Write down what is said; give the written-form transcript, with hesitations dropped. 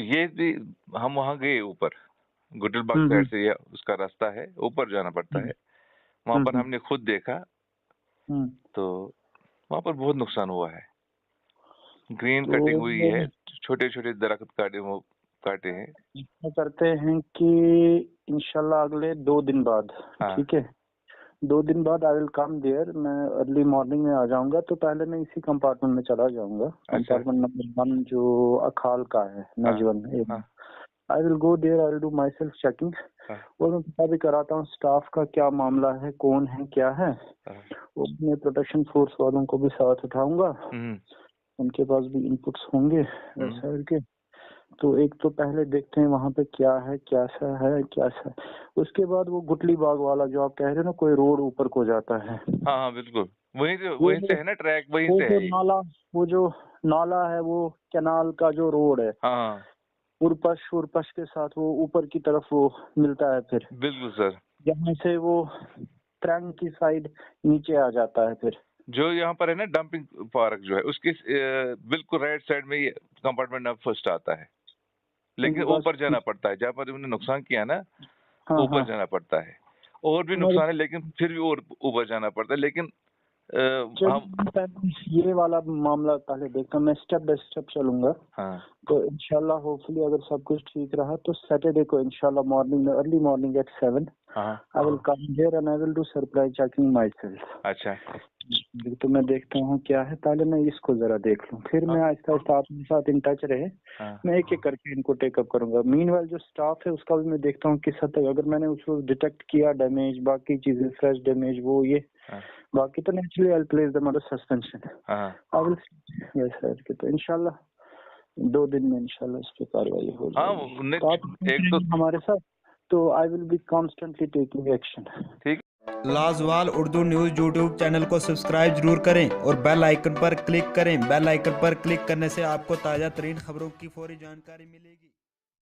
ये भी हम वहाँ गए ऊपर, गुटलबाग हम्म साइड से, या उसका रास्ता है, ऊपर जाना पड़ता है। वहाँ पर हम्म हमने खुद देखा, हम्म। तो वहाँ पर बहुत नुकसान हुआ है। ग्रीन तो कटिंग हुई है, छोटे छोटे दरख्त काटे हैं। ऐसा करते हैं कि इंशाल्लाह अगले 2 दिन बाद, हाँ ठीक है, 2 दिन बाद आई विल कम देयर। मैं अर्ली मॉर्निंग में आ जाऊंगा, तो पहले मैं इसी कंपार्टमेंट में चला जाऊंगा, अच्छा। कंपार्टमेंट नंबर 1 जो अखाल का है, हाँ नजवन। हाँ I will go there, I will do my self checking, हाँ और मैं पता भी कराता हूँ स्टाफ का क्या मामला है, कौन है क्या है। हाँ। और मैं प्रोटेक्शन फोर्स वालों को भी साथ उठाऊंगा, हम्म उनके पास भी इनपुट्स होंगे हम्म वैसा के। तो एक तो पहले देखते हैं वहां पे क्या है, कैसा है, कैसा है। उसके बाद वो गुटली बाग वाला जो आप कह रहे हो ना, कोई रोड ऊपर को जाता है, हाँ हाँ बिल्कुल, वो वहीं से जो है ना, ट्रैक वहीं वो से जो है ये। नाला वो जो नाला है, वो कैनाल का जो रोड है, हाँ हाँ उरपश के साथ वो ऊपर की तरफ वो मिलता है, फिर बिल्कुल सर। जहाँ से वो त्रंग की साइड नीचे आ जाता है फिर। जो यहाँ पर है ना, डंपिंग पार्क जो है, उसके बिल्कुल राइट साइड में ये कंपार्टमेंट नंबर फर्स्ट आता है। लेकिन बस। ऊपर जाना पड़ता है, जहाँ पर उन्होंने नुकसान किया ना, हाँ हाँ। ऊपर जाना पड़ता है। और भी मगर नुकसान है, लेकिन फिर भी और ऊपर जाना पड़ता है। लेकिन हम। चलिए पहले ये वाला मामला पहले देखता हूँ, मैं स्टेप बाय स्टेप चलूंगा। हाँ तो इंशाल्लाह होपफुली अगर सब कुछ ठीक रहा तो सैटरडे को इंशाल्लाह मॉर्निंग में, अर्ली मॉर्निंग एट 7 हाँ। I will come here and I will do surprise checking my self. अच्छा। तो मैं देखता हूँ क्या है, पहले मैं इसको जरा देख लूँ, फिर हाँ मैं आहिस्ता आहिस्ता आपके साथ इन टच रहे, हाँ मैं एक एक करके इनको टेकअप करूंगा। मीनवाइल जो स्टाफ है उसका भी मैं देखता हूँ किस हद तक, अगर मैंने उसको डिटेक्ट किया डैमेज, बाकी चीजें फ्रेश डैमेज, वो ये हाँ बाकी, तो naturally I will place them under suspension. हाँ। आई विल यस सर के, तो इंशाल्लाह 2 दिन में इंशाल्लाह इस पे कार्रवाई हो हाँ जाएगी। तो आप एक तो हमारे साथ, तो I will be constantly taking action. ठीक। लाजवाल उर्दू न्यूज़ यूट्यूब चैनल को सब्सक्राइब जरूर करें और बेल आइकन पर क्लिक करें। बेल आइकन पर क्लिक करने से आपको ताज़ा तरीन खबरों की फौरी जानकारी मिलेगी।